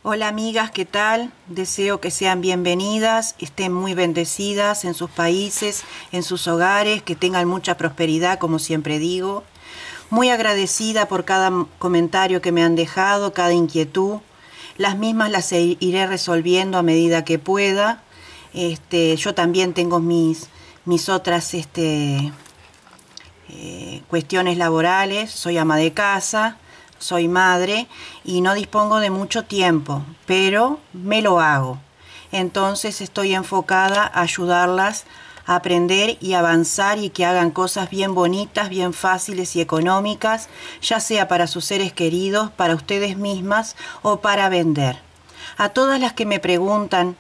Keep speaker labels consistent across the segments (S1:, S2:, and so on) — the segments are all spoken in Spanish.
S1: Hola amigas, ¿qué tal? Deseo que sean bienvenidas, estén muy bendecidas en sus países, en sus hogares, que tengan mucha prosperidad, como siempre digo. Muy agradecida por cada comentario que me han dejado, cada inquietud. Las mismas las iré resolviendo a medida que pueda. Yo también tengo mis otras cuestiones laborales, soy ama de casa. Soy madre y no dispongo de mucho tiempo, pero me lo hago. Entonces estoy enfocada a ayudarlas a aprender y avanzar y que hagan cosas bien bonitas, bien fáciles y económicas, ya sea para sus seres queridos, para ustedes mismas o para vender. A todas las que me preguntan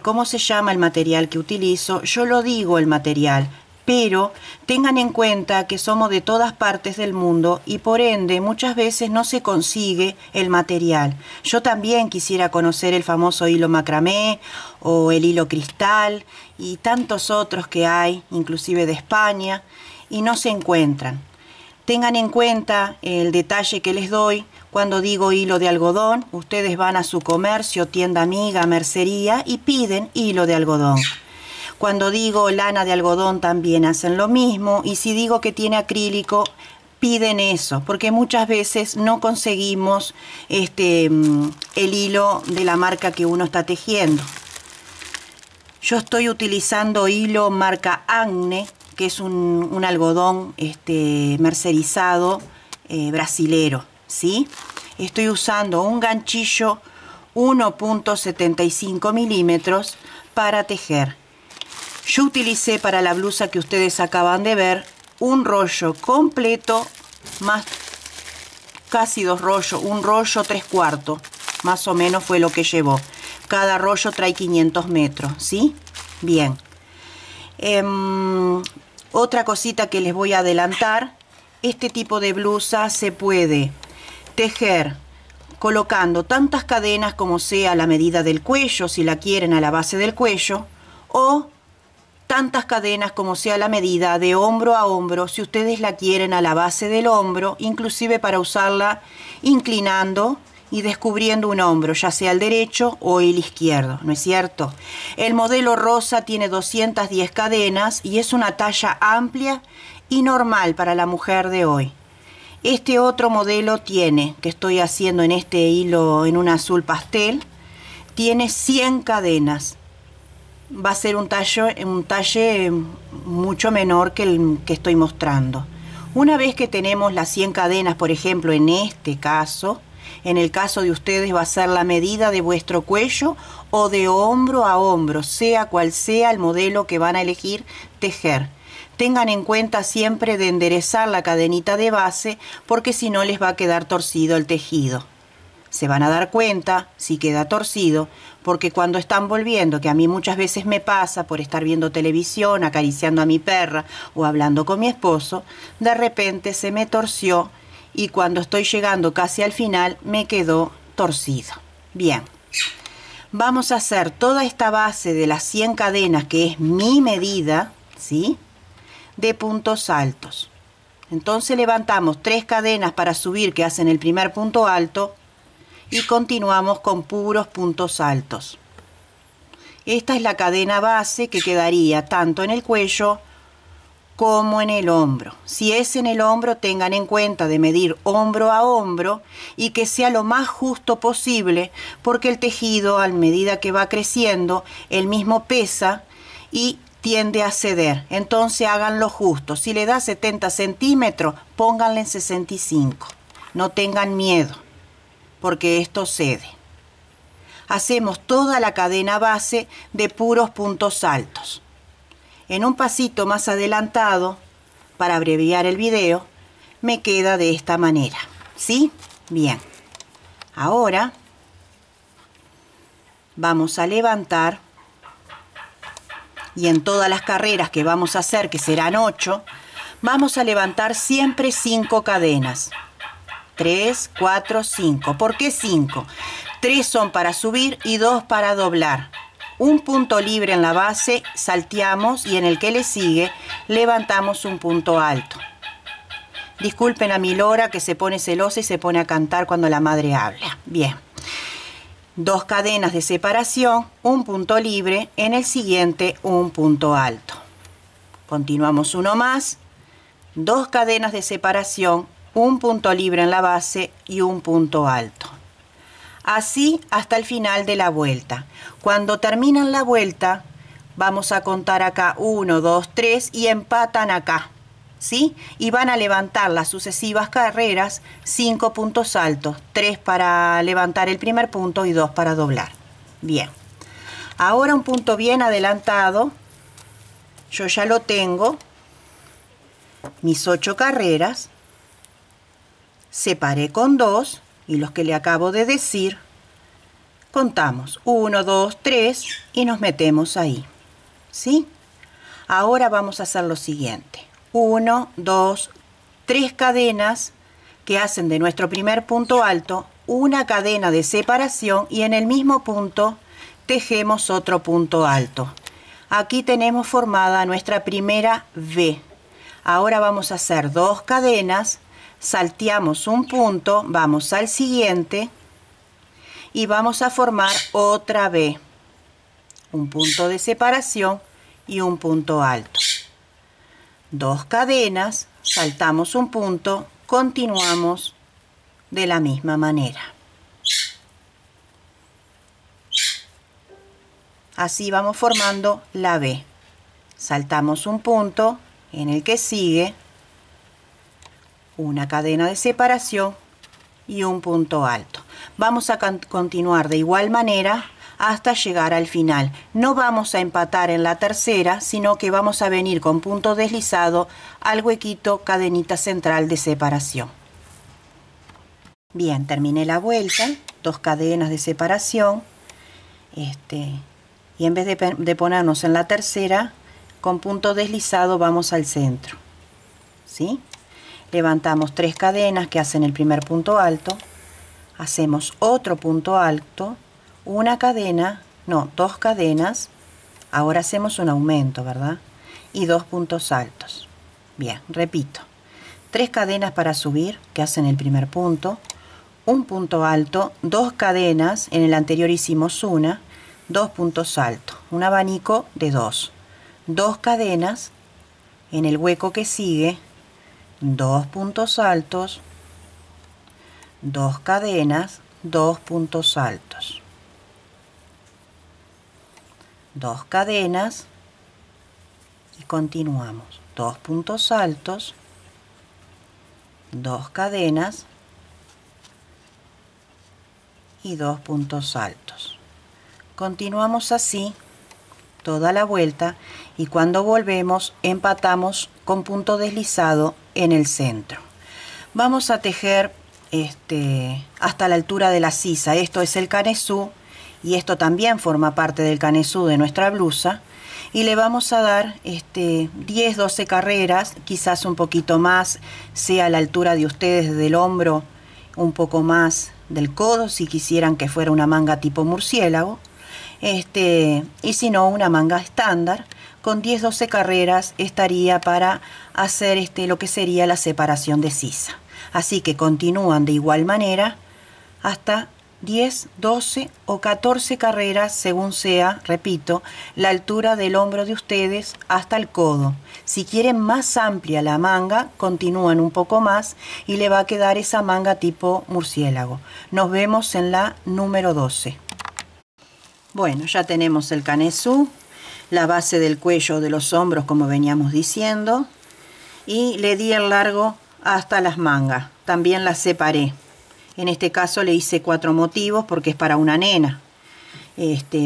S1: cómo se llama el material que utilizo, yo lo digo el material. Pero tengan en cuenta que somos de todas partes del mundo y por ende muchas veces no se consigue el material. Yo también quisiera conocer el famoso hilo macramé o el hilo cristal y tantos otros que hay, inclusive de España, y no se encuentran. Tengan en cuenta el detalle que les doy cuando digo hilo de algodón. Ustedes van a su comercio, tienda amiga, mercería y piden hilo de algodón. Cuando digo lana de algodón también hacen lo mismo, y si digo que tiene acrílico, piden eso, porque muchas veces no conseguimos el hilo de la marca que uno está tejiendo. Yo estoy utilizando hilo marca Agne, que es un algodón mercerizado brasilero, ¿sí? Estoy usando un ganchillo 1.75 milímetros para tejer. Yo utilicé para la blusa que ustedes acaban de ver un rollo completo, más casi dos rollos, un rollo 3/4, más o menos fue lo que llevó. Cada rollo trae 500 metros, ¿sí? Bien. Otra cosita que les voy a adelantar, este tipo de blusa se puede tejer colocando tantas cadenas como sea a la medida del cuello, si la quieren a la base del cuello, o tantas cadenas como sea la medida de hombro a hombro, si ustedes la quieren a la base del hombro, inclusive para usarla inclinando y descubriendo un hombro, ya sea el derecho o el izquierdo, ¿no es cierto? El modelo rosa tiene 210 cadenas y es una talla amplia y normal para la mujer de hoy. Este otro modelo tiene, que estoy haciendo en este hilo en un azul pastel, tiene 100 cadenas. Va a ser un talle mucho menor que el que estoy mostrando. Una vez que tenemos las 100 cadenas, por ejemplo, en este caso, en el caso de ustedes va a ser la medida de vuestro cuello o de hombro a hombro, sea cual sea el modelo que van a elegir tejer. Tengan en cuenta siempre de enderezar la cadenita de base, porque si no les va a quedar torcido el tejido. Se van a dar cuenta si queda torcido, porque cuando están volviendo, que a mí muchas veces me pasa por estar viendo televisión, acariciando a mi perra o hablando con mi esposo, de repente se me torció y cuando estoy llegando casi al final me quedó torcido. Bien, vamos a hacer toda esta base de las 100 cadenas, que es mi medida, ¿sí?, de puntos altos. Entonces levantamos 3 cadenas para subir, que hacen el primer punto alto, y continuamos con puros puntos altos. Esta es la cadena base que quedaría tanto en el cuello como en el hombro. Si es en el hombro, tengan en cuenta de medir hombro a hombro y que sea lo más justo posible, porque el tejido, a medida que va creciendo, el mismo pesa y tiende a ceder. Entonces háganlo justo. Si le da 70 centímetros, pónganle en 65. No tengan miedo, porque esto cede. Hacemos toda la cadena base de puros puntos altos. En un pasito más adelantado, para abreviar el video, me queda de esta manera, ¿sí? Bien. Ahora vamos a levantar, y en todas las carreras que vamos a hacer, que serán 8, vamos a levantar siempre 5 cadenas. 3, 4, 5. ¿Por qué 5? 3 son para subir y 2 para doblar. Un punto libre en la base, salteamos y en el que le sigue levantamos un punto alto. Disculpen a mi lora que se pone celosa y se pone a cantar cuando la madre habla. Bien. 2 cadenas de separación, un punto libre, en el siguiente un punto alto. Continuamos uno más, 2 cadenas de separación, un punto libre en la base y un punto alto. Así hasta el final de la vuelta. Cuando terminan la vuelta, vamos a contar acá 1, 2, 3 y empatan acá, ¿sí? Y van a levantar las sucesivas carreras 5 puntos altos, 3 para levantar el primer punto y 2 para doblar. Bien, ahora un punto bien adelantado, yo ya lo tengo, mis 8 carreras, separé con 2 y los que le acabo de decir, contamos 1, 2, 3 y nos metemos ahí, ¿sí? Ahora vamos a hacer lo siguiente, 1, 2, 3 cadenas que hacen de nuestro primer punto alto una cadena de separación y en el mismo punto tejemos otro punto alto. Aquí tenemos formada nuestra primera V. Ahora vamos a hacer 2 cadenas, salteamos un punto, vamos al siguiente y vamos a formar otra V, un punto de separación y un punto alto. 2 cadenas, saltamos un punto, continuamos de la misma manera. Así vamos formando la V. Saltamos un punto en el que sigue una cadena de separación y un punto alto. Vamos a continuar de igual manera hasta llegar al final. No vamos a empatar en la tercera, sino que vamos a venir con punto deslizado al huequito cadenita central de separación. Bien, terminé la vuelta, 2 cadenas de separación, y en vez de ponernos en la tercera, con punto deslizado vamos al centro, ¿sí? Levantamos 3 cadenas que hacen el primer punto alto, hacemos otro punto alto, una cadena, no, 2 cadenas, ahora hacemos un aumento, ¿verdad? Y 2 puntos altos. Bien, repito, 3 cadenas para subir que hacen el primer punto, un punto alto, 2 cadenas, en el anterior hicimos una, 2 puntos altos, un abanico de 2, 2 cadenas, en el hueco que sigue, 2 puntos altos, 2 cadenas, 2 puntos altos, 2 cadenas y continuamos, 2 puntos altos, 2 cadenas y 2 puntos altos. Continuamos así toda la vuelta y cuando volvemos empatamos con punto deslizado en el centro. Vamos a tejer hasta la altura de la sisa. Esto es el canesú y esto también forma parte del canesú de nuestra blusa y le vamos a dar 10-12 carreras, quizás un poquito más, sea a la altura de ustedes desde el hombro, un poco más del codo si quisieran que fuera una manga tipo murciélago, y si no una manga estándar. Con 10-12 carreras estaría para hacer lo que sería la separación de sisa. Así que continúan de igual manera hasta 10, 12 o 14 carreras según sea, repito, la altura del hombro de ustedes hasta el codo. Si quieren más amplia la manga, continúan un poco más y le va a quedar esa manga tipo murciélago. Nos vemos en la número 12. Bueno, ya tenemos el canesú, la base del cuello de los hombros como veníamos diciendo y le di el largo hasta las mangas, también las separé. En este caso le hice 4 motivos porque es para una nena.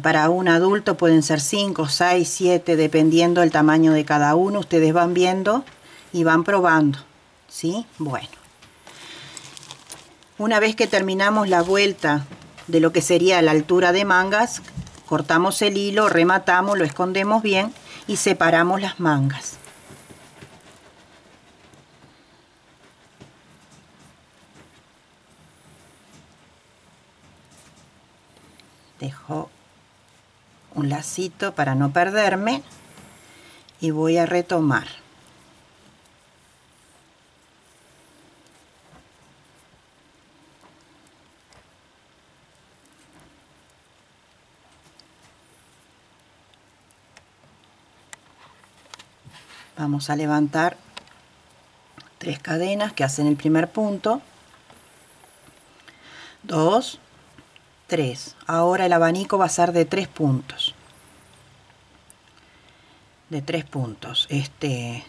S1: Para un adulto pueden ser 5, 6, 7, dependiendo del tamaño de cada uno. Ustedes van viendo y van probando, ¿sí? Bueno. Una vez que terminamos la vuelta de lo que sería la altura de mangas, cortamos el hilo, rematamos, lo escondemos bien y separamos las mangas. Dejo un lacito para no perderme y voy a retomar. Vamos a levantar 3 cadenas que hacen el primer punto, 2, 3. Ahora el abanico va a ser de 3 puntos. De 3 puntos. 3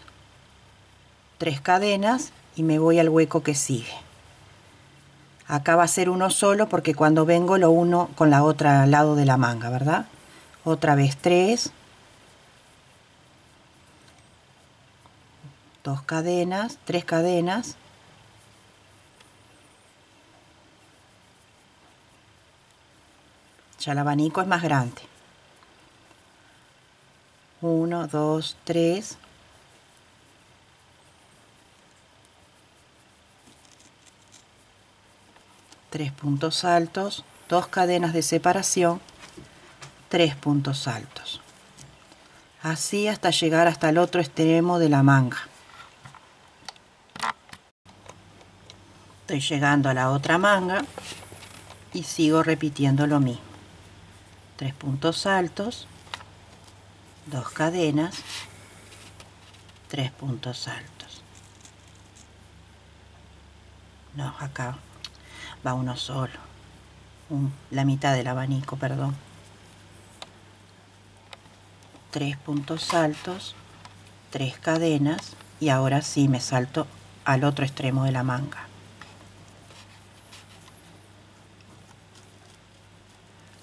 S1: cadenas y me voy al hueco que sigue. Acá va a ser uno solo porque cuando vengo lo uno con la otra al lado de la manga, ¿verdad? Otra vez 3. 2 cadenas, 3 cadenas. Ya el abanico es más grande. 1, 2, 3. Tres puntos altos, 2 cadenas de separación, 3 puntos altos. Así hasta llegar hasta el otro extremo de la manga. Estoy llegando a la otra manga y sigo repitiendo lo mismo. 3 puntos altos, 2 cadenas, 3 puntos altos. No, acá va uno solo, la mitad del abanico, perdón. 3 puntos altos, 3 cadenas y ahora sí me salto al otro extremo de la manga.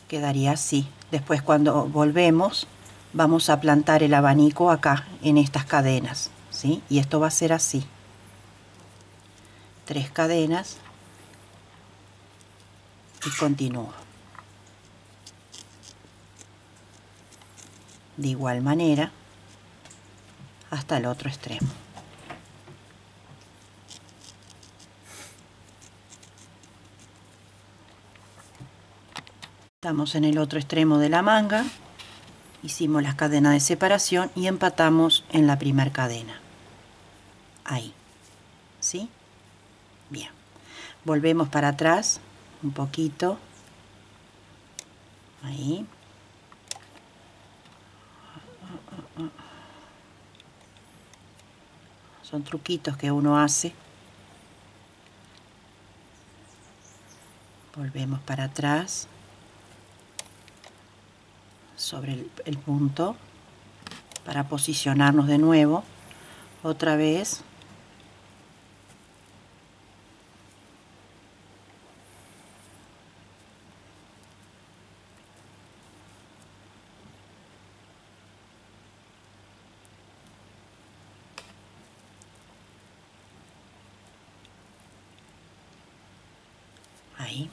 S1: Quedaría así. Después cuando volvemos vamos a plantar el abanico acá en estas cadenas, ¿sí? Y esto va a ser así. 3 cadenas y continúo. De igual manera hasta el otro extremo. Estamos en el otro extremo de la manga, hicimos las cadenas de separación y empatamos en la primera cadena. Ahí, ¿sí? Bien, volvemos para atrás un poquito. Ahí. Son truquitos que uno hace. Volvemos para atrás sobre el punto para posicionarnos de nuevo. Otra vez. Ahí.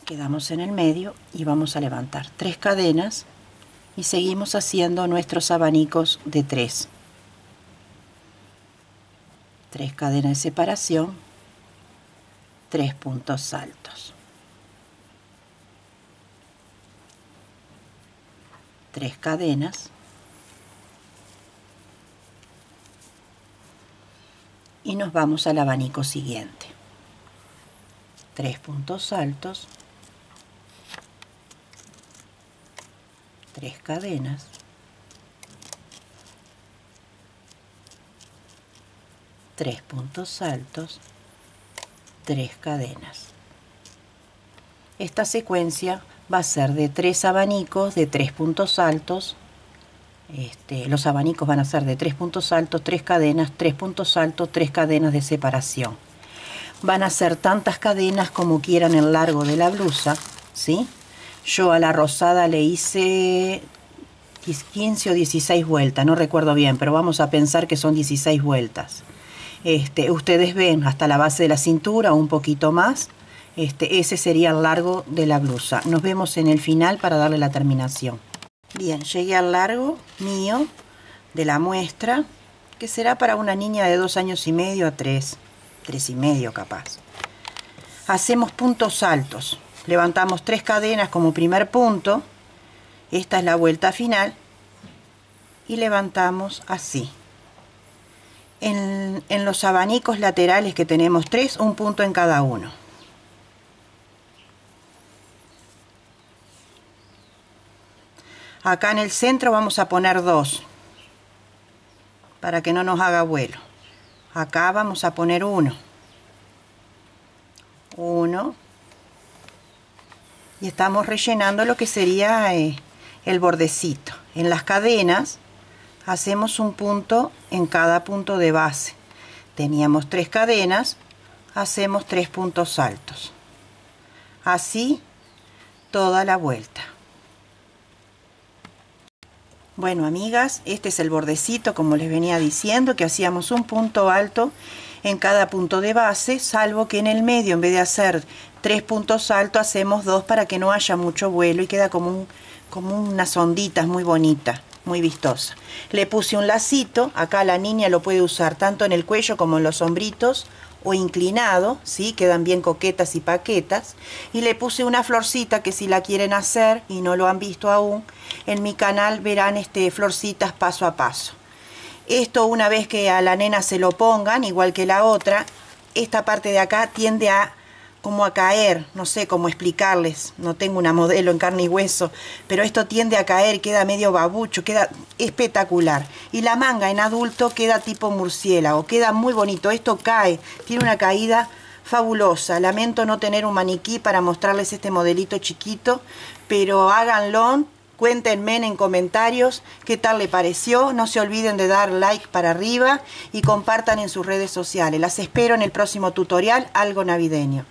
S1: Quedamos en el medio y vamos a levantar 3 cadenas y seguimos haciendo nuestros abanicos de 3. 3 cadenas de separación, 3 puntos altos. 3 cadenas y nos vamos al abanico siguiente. 3 puntos altos, 3 cadenas, 3 puntos altos, 3 cadenas. Esta secuencia va a ser de 3 abanicos de 3 puntos altos. Los abanicos van a ser de 3 puntos altos, 3 cadenas, 3 puntos altos, 3 cadenas de separación. Van a ser tantas cadenas como quieran el largo de la blusa, ¿sí? Yo a la rosada le hice 15 o 16 vueltas, no recuerdo bien, pero vamos a pensar que son 16 vueltas. Ustedes ven hasta la base de la cintura, un poquito más. Ese sería el largo de la blusa. Nos vemos en el final para darle la terminación. Bien, llegué al largo mío de la muestra, que será para una niña de 2 años y medio a 3 y medio capaz. Hacemos puntos altos. Levantamos 3 cadenas como primer punto. Esta es la vuelta final. Y levantamos así. En los abanicos laterales que tenemos 3, un punto en cada uno. Acá en el centro vamos a poner 2. para que no nos haga vuelo. Acá vamos a poner uno. Y estamos rellenando lo que sería el bordecito. En las cadenas hacemos un punto en cada punto de base. Teníamos 3 cadenas, hacemos 3 puntos altos. Así toda la vuelta. Bueno, amigas, este es el bordecito, como les venía diciendo, que hacíamos un punto alto en cada punto de base, salvo que en el medio, en vez de hacer 3 puntos altos, hacemos 2 para que no haya mucho vuelo y queda como unas onditas muy bonitas, muy vistosa. Le puse un lacito, acá la niña lo puede usar tanto en el cuello como en los hombritos, o inclinado, ¿sí? Quedan bien coquetas y paquetas. Y le puse una florcita que si la quieren hacer y no lo han visto aún, en mi canal verán florcitas paso a paso. Esto, una vez que a la nena se lo pongan, igual que la otra, esta parte de acá tiende a como a caer, no sé cómo explicarles, no tengo una modelo en carne y hueso, pero esto tiende a caer, queda medio babucho, queda espectacular. Y la manga en adulto queda tipo murciélago, queda muy bonito, esto cae, tiene una caída fabulosa. Lamento no tener un maniquí para mostrarles este modelito chiquito, pero háganlo. Cuéntenme en comentarios qué tal le pareció. No se olviden de dar like para arriba y compartan en sus redes sociales. Las espero en el próximo tutorial, algo navideño.